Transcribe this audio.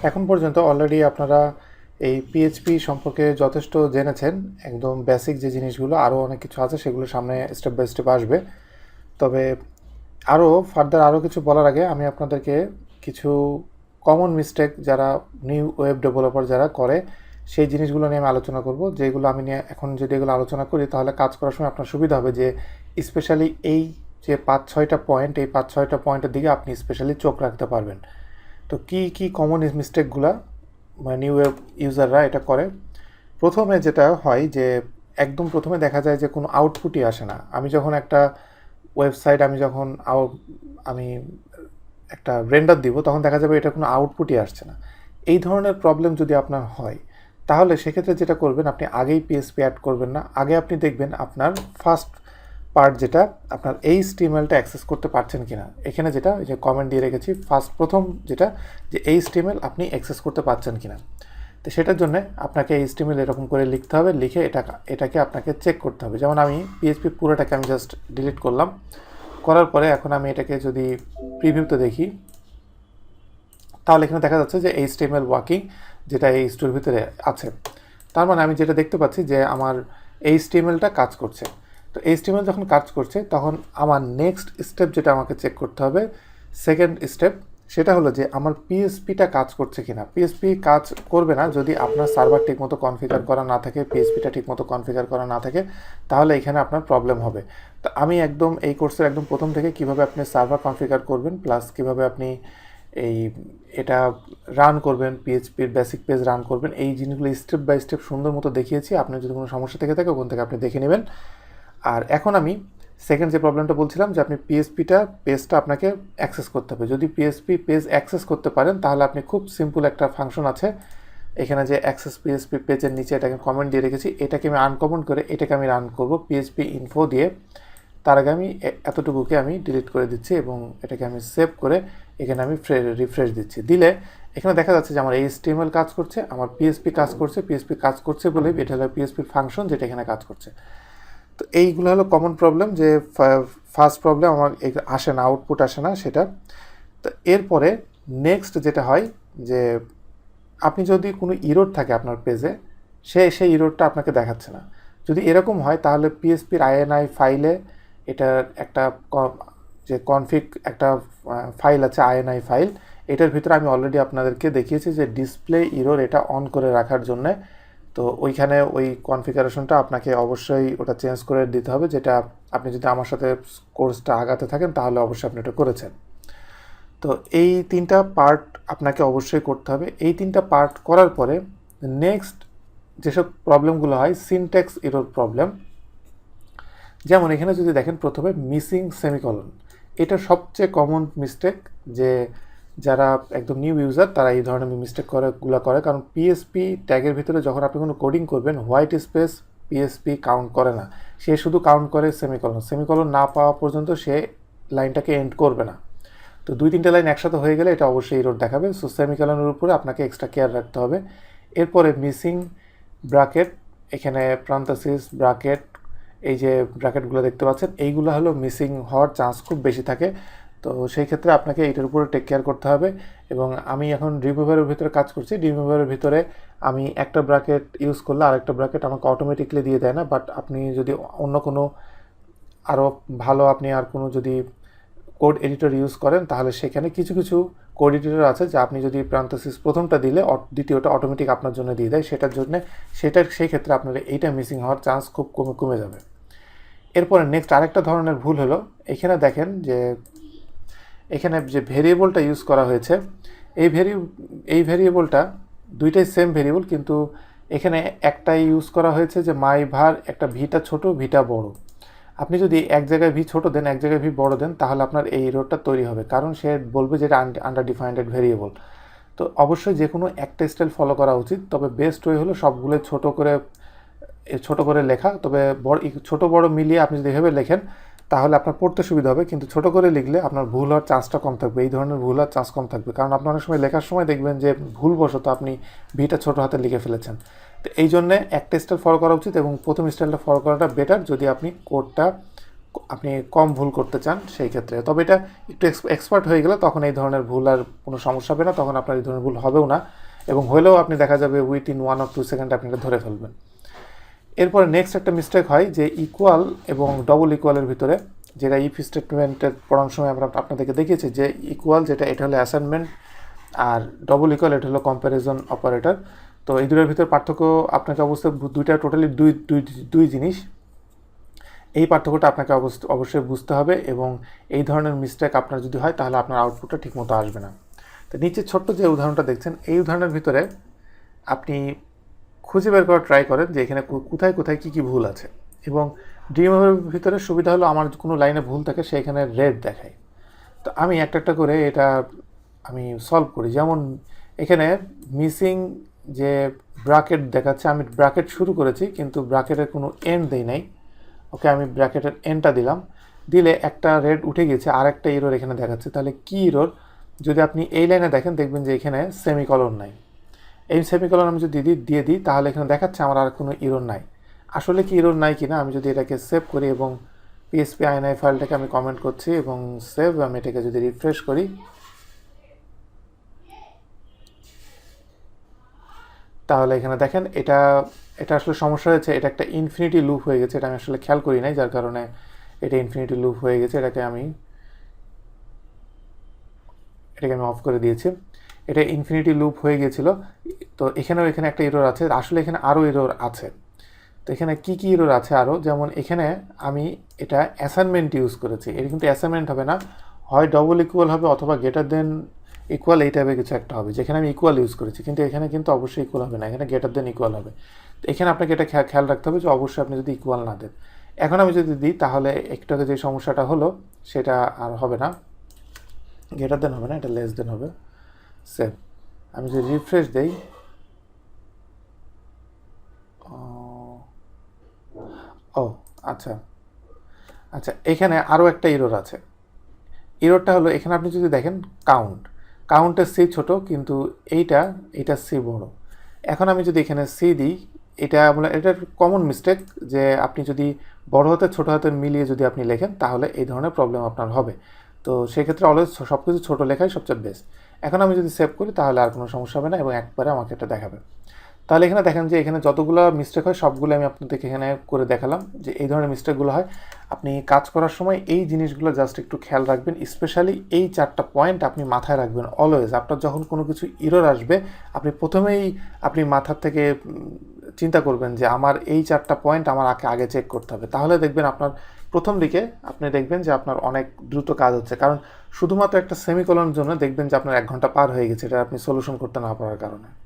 এখন পর্যন্ত অলরেডি আপনারা এই পিএইচপি সম্পর্কে যথেষ্ট জেনেছেন। একদম বেসিক যে জিনিসগুলো, আরও অনেক কিছু আছে সেগুলো সামনে স্টেপ বাই স্টেপ আসবে। তবে আরও কিছু বলার আগে আমি আপনাদেরকে কিছু কমন মিস্টেক যারা নিউ ওয়েব ডেভেলপার যারা করে সেই জিনিসগুলো নিয়ে আমি আলোচনা করব, যেগুলো আমি নিয়ে এখন যদি এগুলো আলোচনা করি তাহলে কাজ করার সময় আপনার সুবিধা হবে। যে স্পেশালি এই যে 5-6টা পয়েন্ট, এই 5-6টা পয়েন্টের দিকে আপনি স্পেশালি চোখ রাখতে পারবেন। তো কি কমন মিস্টেকগুলো মানে নিউ ওয়েব ইউজাররা এটা করে। প্রথমে যেটা হয় যে একদম প্রথমে দেখা যায় যে কোনো আউটপুটই আসে না। আমি যখন একটা ওয়েবসাইট আমি একটা রেন্ডার দিব তখন দেখা যাবে এটা কোনো আউটপুটই আসছে না। এই ধরনের প্রবলেম যদি আপনার হয় তাহলে সেক্ষেত্রে যেটা করবেন, আপনি আগেই পিএসপি অ্যাড করবেন না। আগে আপনি দেখবেন আপনার ফার্স্ট পার্ট যেটা আপনার এই স্টিমেলটা অ্যাক্সেস করতে পারছেন কিনা। এখানে যেটা ওই যে কমেন্ট দিয়ে রেখেছি প্রথম যেটা, যে এই স্টিমেল আপনি অ্যাক্সেস করতে পারছেন কিনা। তো সেটার জন্য আপনাকে এই স্টিমেল এরকম করে লিখতে হবে, লিখে এটাকে আপনাকে চেক করতে হবে। যেমন আমি পিএইচপি পুরোটাকে আমি জাস্ট ডিলিট করলাম, করার পরে এখন আমি এটাকে যদি প্রিভিউতে দেখি তাহলে এখানে দেখা যাচ্ছে যে এইচটিএমএল ওয়ার্কিং, যেটা এই স্টোর ভিতরে আছে। তার মানে আমি যেটা দেখতে পাচ্ছি যে আমার এইচটিএমএলটা কাজ করছে। তো এইচটিএমএল যখন কাজ করছে তখন আমার নেক্সট স্টেপ যেটা আমাকে চেক করতে হবে, সেকেন্ড স্টেপ, সেটা হলো যে আমার পিএসপিটা কাজ করছে কিনা। পিএসপি কাজ করবে না যদি আপনার সার্ভার ঠিকমতো কনফিগার করা না থাকে, পিএসপিটা ঠিকমতো কনফিগার করা না থাকে, তাহলে এখানে আপনার প্রবলেম হবে। তো আমি একদম এই কোর্সের একদম প্রথম থেকে কীভাবে আপনি সার্ভার কনফিগার করবেন, প্লাস কীভাবে আপনি এই এটা রান করবেন, পিএইচপির বেসিক পেজ রান করবেন, এই জিনিসগুলো স্টেপ বাই স্টেপ সুন্দর মতো দেখিয়েছি। আপনার যদি কোনো সমস্যা থেকে থাকে ওখান থেকে আপনি দেখে নেবেন। আর এখন আমি সেকেন্ড যে প্রবলেমটা বলছিলাম যে আপনি পেজটা আপনাকে অ্যাক্সেস করতে হবে। যদি পিএসপি পেজ অ্যাক্সেস করতে পারেন তাহলে আপনি খুব সিম্পল একটা ফাংশন আছে এখানে, যে অ্যাক্সেস পিএসপি পেজের নিচে এটাকে কমেন্ট দিয়ে রেখেছি, এটাকে আমি আনকমেন্ট করে এটাকে আমি রান করব পিএইচপি ইনফো দিয়ে। তার আগে আমি এতটুকুকে আমি ডিলিট করে দিচ্ছি এবং এটাকে আমি সেভ করে এখানে আমি রিফ্রেশ দিচ্ছি। দিলে এখানে দেখা যাচ্ছে যে আমার এইচটিএমএল কাজ করছে, আমার পিএসপি কাজ করছে। পিএসপি কাজ করছে বলে এটা হলো পিএসপির ফাংশন যেটা এখানে কাজ করছে। তো এইগুলো হলো কমন প্রবলেম, যে ফার্স্ট প্রবলেম আমার আসে না, আউটপুট আসে না সেটা। তো এরপরে নেক্সট যেটা হয় যে আপনি যদি কোনো ইরোড থাকে আপনার পেজে, সেই ইরোডটা আপনাকে দেখাচ্ছে না। যদি এরকম হয় তাহলে পিএসপির আইএনআই ফাইলে এটার একটা যে কনফিগ একটা ফাইল আছে, আইএনআই ফাইল, এটার ভিতরে আমি অলরেডি আপনাদেরকে দেখিয়েছি যে ডিসপ্লে ইরোর এটা অন করে রাখার জন্যে। তো ওইখানে ওই কনফিগারেশনটা আপনাকে অবশ্যই ওটা চেঞ্জ করে দিতে হবে, যেটা আপনি যদি আমার সাথে কোর্সটা আগাতে থাকেন তাহলে অবশ্যই আপনি এটা করেছেন। তো এই তিনটা পার্ট আপনাকে অবশ্যই করতে হবে। এই তিনটা পার্ট করার পরে নেক্সট যেসব প্রবলেমগুলো হয়, সিনট্যাক্স এরর প্রবলেম। যেমন এখানে যদি দেখেন প্রথমে মিসিং সেমিকলন, এটা সবচেয়ে কমন মিস্টেক, যে যারা একদম নিউ ইউজার তারা এই ধরনের মিস্টেকগুলো করে। কারণ পিএসপি ট্যাগের ভিতরে যখন আপনি কোনো কোডিং করবেন, হোয়াইট স্পেস পিএসপি কাউন্ট করে না, সে শুধু কাউন্ট করে সেমিকলন। সেমিকলন না পাওয়া পর্যন্ত সে লাইনটাকে এন্ড করবে না। তো 2-3টে লাইন একসাথে হয়ে গেলে এটা অবশ্যই এরর দেখাবে। সো সেমিকলনের উপরে আপনাকে এক্সট্রা কেয়ার রাখতে হবে। এরপরে মিসিং ব্র্যাকেট, এখানে প্রান্তাসিস ব্র্যাকেট, এই যে ব্র্যাকেটগুলো দেখতে পাচ্ছেন, এইগুলো হলো মিসিং হওয়ার চান্স খুব বেশি থাকে। তো সেই ক্ষেত্রে আপনাকে এইটার উপরে টেক কেয়ার করতে হবে। এবং আমি এখন রিমুভারের ভিতরে কাজ করছি। রিমুভারের ভিতরে আমি একটা ব্র্যাকেট ইউজ করলে আরেকটা ব্র্যাকেট আমাকে অটোমেটিকলি দিয়ে দেয় না। বাট আপনি যদি অন্য কোনো আরও ভালো আপনি আর কোনো যদি কোড এডিটর ইউজ করেন তাহলে সেখানে কিছু কিছু কোড এডিটর আছে যা আপনি যদি প্যারেনথেসিস প্রথমটা দিলে দ্বিতীয়টা অটোমেটিক আপনার জন্য দিয়ে দেয়। সেই ক্ষেত্রে আপনার এইটা মিসিং হওয়ার চান্স খুব কমে যাবে। এরপরে নেক্সট আরেকটা ধরনের ভুল হলো, এখানে দেখেন যে এখানে যে ভেরিয়েবলটা ইউজ করা হয়েছে, এই ভেরিয়েবলটা দুইটাই সেম ভেরিয়েবল, কিন্তু এখানে একটাই ইউজ করা হয়েছে যে মাই ভার, একটা ভিটা ছোট ভিটা বড়। আপনি যদি এক জায়গায় ভি ছোটো দেন এক জায়গায় ভি বড় দেন তাহলে আপনার এই এররটা তৈরি হবে, কারণ সে বলবে যে এটা আন্ডার ডিফাইন্ডেড ভেরিয়েবল। তো অবশ্যই যে কোনো একটা স্টাইল ফলো করা উচিত। তবে বেস্ট ওয়ে হলো সবগুলো ছোট করে লেখা। তবে ছোট বড় মিলিয়ে আপনি যদি এভাবে লেখেন তাহলে আপনার পড়তে সুবিধা হবে, কিন্তু ছোট করে লিখলে আপনার ভুল হওয়ার চান্সটা কম থাকবে। এই ধরনের ভুল হওয়ার চান্স কম থাকবে, কারণ আপনি অনেক সময় লেখার সময় দেখবেন যে ভুলবশত আপনি ভিটা ছোটো হাতে লিখে ফেলেছেন। তো এই জন্যে একটা স্টাইল ফলো করা উচিত এবং প্রথম স্টাইলটা ফলো করাটা বেটার যদি আপনি কোডটা আপনি কম ভুল করতে চান সেই ক্ষেত্রে। তবে এটা একটু এক্সপার্ট হয়ে গেলে তখন এই ধরনের ভুল আর কোনো সমস্যা হবে না, তখন আপনার এই ধরনের ভুল হবেও না, এবং হলেও আপনি দেখা যাবে উইথিন 1 or 2 সেকেন্ড আপনি এটা ধরে ফেলবেন। এরপরে নেক্সট একটা মিস্টেক হয় যে ইকুয়াল এবং ডবল ইকুয়ালের ভিতরে, যেটা ইফ স্টেটমেন্টের পড়ানোর সময় আমরা আপনাদেরকে দেখিয়েছি যে ইকুয়াল যেটা এটা হলো অ্যাসাইনমেন্ট, আর ডবল ইকুয়াল এটা হলো কম্প্যারিজন অপারেটর। তো এই দুটোর ভিতরে পার্থক্য আপনাকে অবশ্যই, দুইটা টোটালি দুই জিনিস। এই পার্থক্যটা আপনাকে অবশ্যই বুঝতে হবে, এবং এই ধরনের মিস্টেক আপনার যদি হয় তাহলে আপনার আউটপুটটা ঠিকমতো আসবে না। তো নিচে ছোট্ট যে উদাহরণটা দেখছেন, এই উদাহরণের ভিতরে আপনি খুঁজে বের করার ট্রাই করেন যে এখানে কোথায় কোথায় কী কী ভুল আছে, এবং ড্রিমের ভিতরে সুবিধা হলো আমার কোনো লাইনে ভুল থাকে সেখানে রেড দেখায়। তো আমি একটা একটা করে এটা আমি সলভ করি। যেমন এখানে মিসিং যে ব্র্যাকেট দেখাচ্ছে, আমি ব্র্যাকেট শুরু করেছি কিন্তু ব্র্যাকেটের কোনো এন্ড দেই নাই। ওকে, আমি ব্র্যাকেটের এন্ডটা দিলাম, দিলে একটা রেড উঠে গেছে, আর একটা ইরোর এখানে দেখাচ্ছে। তাহলে কি ইরোর? যদি আপনি এই লাইনে দেখেন দেখবেন যে এখানে সেমিকলন নাই। এই সেমিকলন আমি যদি দিয়ে দিই তাহলে এখানে দেখাচ্ছে আমার আর কোনো ইরোর নাই। আসলে কি ইরোর নাই কিনা আমি যদি এটাকে সেভ করি, এবং PHP INI ফাইলটাকে আমি কমেন্ট করছি এবং সেভ, আমি এটাকে যদি রিফ্রেশ করি তাহলে এখানে দেখেন এটা আসলে সমস্যা হয়েছে, এটা একটা ইনফিনিটি লুপ হয়ে গেছে। এটা আমি আসলে খেয়াল করি নাই, যার কারণে এটা ইনফিনিটি লুপ হয়ে গেছে। এটাকে আমি অফ করে দিয়েছি। এটা ইনফিনিটি লুপ হয়ে গিয়েছিল। তো এখানেও একটা এরর আছে, আসলে এখানে আরও এরর আছে। তো এখানে কী কী এরর আছে আরও, যেমন এখানে আমি এটা অ্যাসাইনমেন্ট ইউজ করেছি। এটা কিন্তু অ্যাসাইনমেন্ট হবে না, হয় ডবল ইকুয়াল হবে অথবা গ্রেটার দেন ইকুয়াল, এই টাইপের কিছু একটা হবে, যেখানে আমি ইকুয়াল ইউজ করেছি, কিন্তু এখানে কিন্তু অবশ্যই ইকুয়াল হবে না, এখানে গ্রেটার দেন ইকুয়াল হবে। তো এখানে আপনাকে এটা খেয়াল রাখতে হবে যে অবশ্যই আপনি যদি ইকুয়াল না দেন। এখন আমি যদি দিই তাহলে একটু আগে যে সমস্যাটা হলো সেটা আর হবে না, গ্রেটার দেন হবে না, এটা লেস দেন হবে। সেভ, আমি যদি রিফ্রেশ দেই, ও আচ্ছা আচ্ছা, এখানে আরও একটা ইরোর আছে। ইরোরটা হলো এখানে আপনি যদি দেখেন কাউন্টের সি ছোট, কিন্তু এইটা সি বড়। এখন আমি যদি এখানে সি দিই, এটার কমন মিস্টেক যে আপনি যদি বড় হাতের ছোটো হাতের মিলিয়ে যদি আপনি লেখেন তাহলে এই ধরনের প্রবলেম আপনার হবে। তো সেক্ষেত্রে অলওয়েজ সব কিছু ছোটো লেখাই সবচেয়ে বেস্ট। এখন আমি যদি সেভ করি তাহলে আর কোনো সমস্যা হবে না, এবং একবারে আমাকে এটা দেখাবে। তাহলে এখানে দেখেন যে এখানে যতগুলো মিস্টেক হয় সবগুলো আমি আপনাদেরকে এখানে করে দেখালাম যে এই ধরনের মিস্টেকগুলো হয়। আপনি কাজ করার সময় এই জিনিসগুলো জাস্ট একটু খেয়াল রাখবেন, স্পেশালি এই 4টা পয়েন্ট আপনি মাথায় রাখবেন অলওয়েজ। আপনার যখন কোনো কিছু এরর আসবে আপনি প্রথমেই আপনি মাথার থেকে চিন্তা করবেন যে আমার এই 4টা পয়েন্ট আমার আগে চেক করতে হবে। তাহলে দেখবেন আপনার প্রথম দিকে আপনি দেখবেন যে আপনার অনেক দ্রুত কাজ হচ্ছে, কারণ শুধুমাত্র একটা সেমিকলনের জন্য দেখবেন যে আপনার 1 ঘন্টা পার হয়ে গেছে, এটা আপনি সলিউশন করতে না পারার কারণে।